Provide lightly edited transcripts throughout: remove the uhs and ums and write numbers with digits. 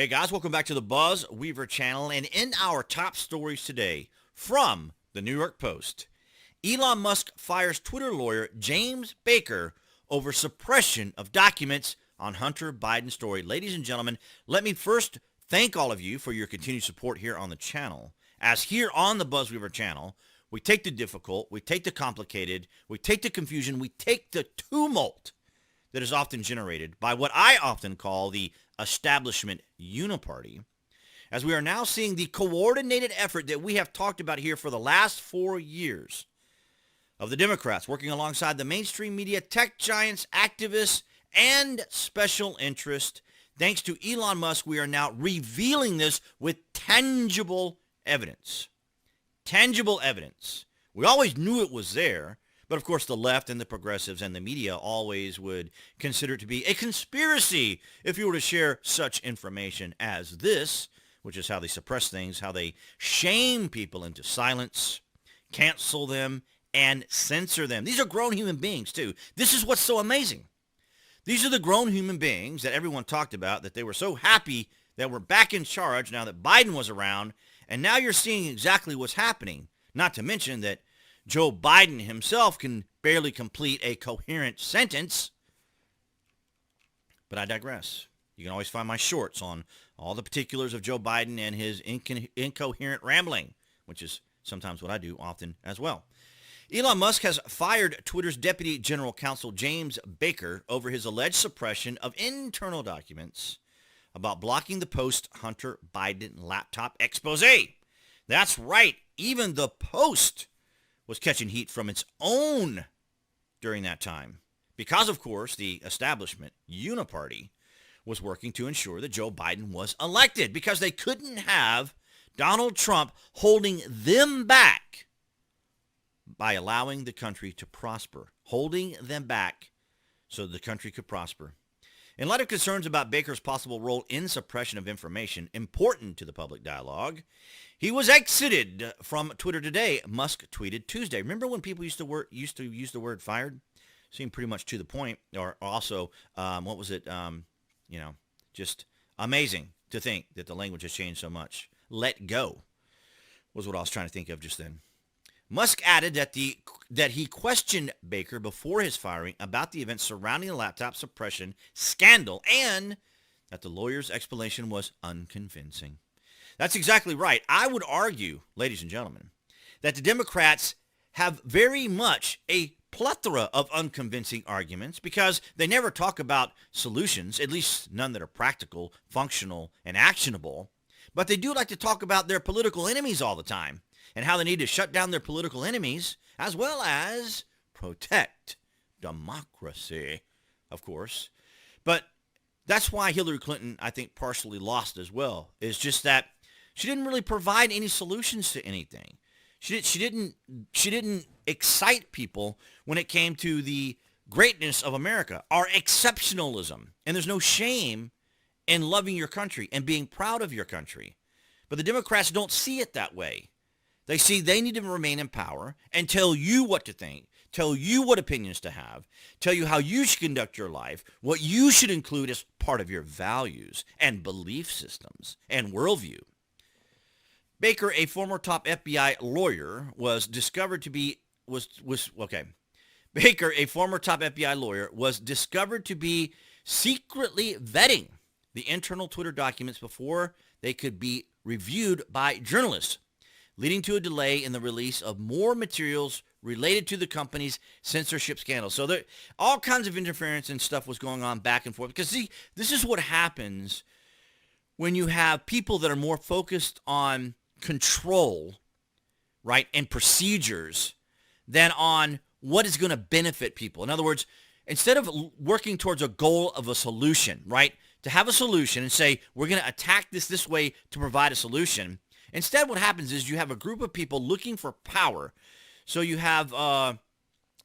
Hey guys, welcome back to the BuzWeaver channel, and in our top stories today from the New York Post, Elon Musk fires Twitter lawyer James Baker over suppression of documents on Hunter Biden story. Ladies and gentlemen, let me first thank all of you for your continued support here on the channel. As here on the BuzWeaver channel, we take the difficult, we take the complicated, we take the confusion, we take the tumult that is often generated by what I often call the establishment uniparty, as we are now seeing the coordinated effort that we have talked about here for the last 4 years of the Democrats working alongside the mainstream media, tech giants, activists, and special interests. Thanks to Elon Musk, we are now revealing this with tangible evidence. Tangible evidence. We always knew it was there. But of course, the left and the progressives and the media always would consider it to be a conspiracy if you were to share such information as this, which is how they suppress things, how they shame people into silence, cancel them, and censor them. These are grown human beings, too. This is what's so amazing. These are the grown human beings that everyone talked about, that they were so happy that we're back in charge now that Biden was around, and now you're seeing exactly what's happening. Not to mention that Joe Biden himself can barely complete a coherent sentence. But I digress. You can always find my shorts on all the particulars of Joe Biden and his incoherent rambling, which is sometimes what I do often as well. Elon Musk has fired Twitter's Deputy General Counsel James Baker over his alleged suppression of internal documents about blocking the post-Hunter Biden laptop expose. That's right. Even the Post was catching heat from its own during that time because, of course, the establishment uniparty was working to ensure that Joe Biden was elected because they couldn't have Donald Trump holding them back by allowing the country to prosper, holding them back so the country could prosper. In light of concerns about Baker's possible role in suppression of information important to the public dialogue, he was exited from Twitter today, Musk tweeted Tuesday. Remember when people used to use the word fired? Seemed pretty much to the point. Or also, what was it? Just amazing to think that the language has changed so much. Let go was what I was trying to think of just then. Musk added that he questioned Baker before his firing about the events surrounding the laptop suppression scandal and that the lawyer's explanation was unconvincing. That's exactly right. I would argue, ladies and gentlemen, that the Democrats have very much a plethora of unconvincing arguments because they never talk about solutions, at least none that are practical, functional, and actionable. But they do like to talk about their political enemies all the time and how they need to shut down their political enemies as well as protect democracy, of course. But that's why Hillary Clinton, I think, partially lost as well. It's just that she didn't really provide any solutions to anything. She didn't excite people when it came to the greatness of America, our exceptionalism. And there's no shame in loving your country and being proud of your country. But the Democrats don't see it that way. They see they need to remain in power and tell you what to think, tell you what opinions to have, tell you how you should conduct your life, what you should include as part of your values and belief systems and worldview. Baker, a former top FBI lawyer, Baker, a former top FBI lawyer, was discovered to be secretly vetting the internal Twitter documents before they could be reviewed by journalists, leading to a delay in the release of more materials related to the company's censorship scandal. So there, all kinds of interference and stuff was going on back and forth. Because see, this is what happens when you have people that are more focused on control, right, and procedures than on what is going to benefit people. In other words, instead of working towards a goal of a solution, right, to have a solution and say, we're going to attack this way to provide a solution, instead what happens is you have a group of people looking for power. So you have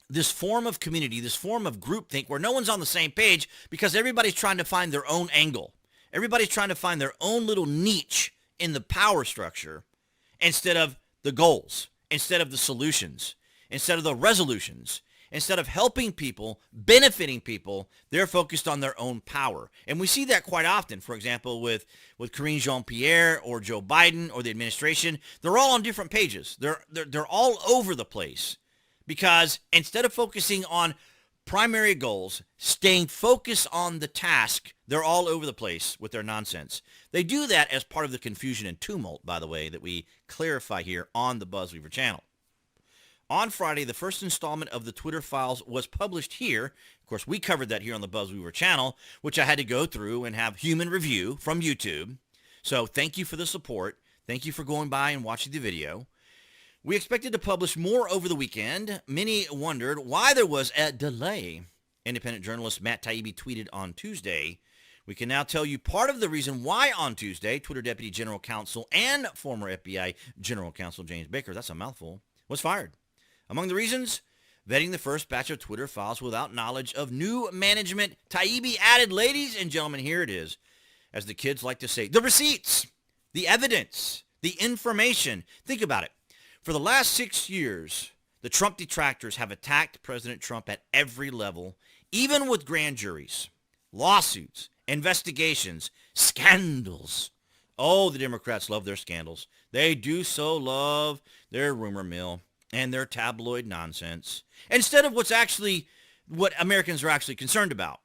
this form of community, this form of groupthink where no one's on the same page because everybody's trying to find their own angle. Everybody's trying to find their own little niche in the power structure instead of the goals, instead of the solutions, instead of the resolutions, Instead of helping people, benefiting people, they're focused on their own power. And we see that quite often. For example, with Karine Jean-Pierre or Joe Biden or the administration, they're all on different pages. They're all over the place because instead of focusing on primary goals, staying focused on the task, they're all over the place with their nonsense. They do that as part of the confusion and tumult, by the way, that we clarify here on the BuzWeaver channel. On Friday, the first installment of the Twitter files was published here. Of course, we covered that here on the BuzWeaver channel, which I had to go through and have human review from YouTube. So thank you for the support. Thank you for going by and watching the video. We expected to publish more over the weekend. Many wondered why there was a delay. Independent journalist Matt Taibbi tweeted on Tuesday. We can now tell you part of the reason why on Tuesday, Twitter Deputy General Counsel and former FBI General Counsel James Baker, that's a mouthful, was fired. Among the reasons, vetting the first batch of Twitter files without knowledge of new management. Taibbi added, ladies and gentlemen, here it is. As the kids like to say, the receipts, the evidence, the information. Think about it. For the last 6 years, the Trump detractors have attacked President Trump at every level, even with grand juries, lawsuits, investigations, scandals. Oh, the Democrats love their scandals. They do so love their rumor mill and their tabloid nonsense, instead of what Americans are actually concerned about,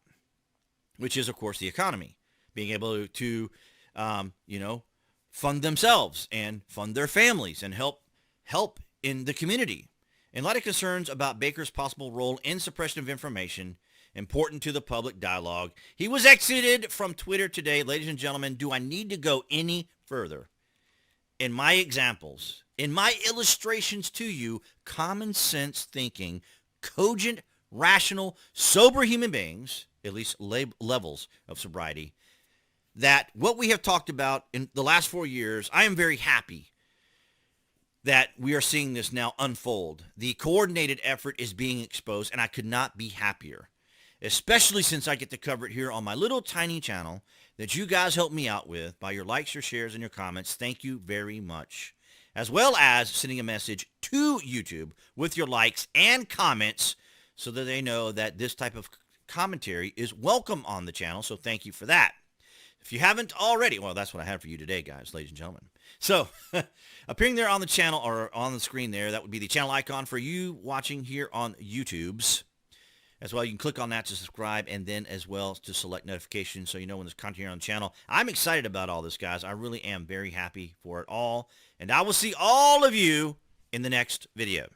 which is, of course, the economy, being able to fund themselves and fund their families and help in the community. In light of concerns about Baker's possible role in suppression of information, important to the public dialogue, he was exited from Twitter today. Ladies and gentlemen, do I need to go any further? In my examples, in my illustrations to you, common sense thinking, cogent, rational, sober human beings, at least levels of sobriety, that what we have talked about in the last 4 years, I am very happy that we are seeing this now unfold. The coordinated effort is being exposed, and I could not be happier, especially since I get to cover it here on my little tiny channel that you guys help me out with by your likes, your shares, and your comments. Thank you very much. As well as sending a message to YouTube with your likes and comments so that they know that this type of commentary is welcome on the channel. So thank you for that. If you haven't already, well, that's what I have for you today, guys, ladies and gentlemen. So appearing there on the channel or on the screen there, that would be the channel icon for you watching here on YouTube's. As well, you can click on that to subscribe and then as well to select notifications so you know when there's content here on the channel. I'm excited about all this, guys. I really am very happy for it all. And I will see all of you in the next video.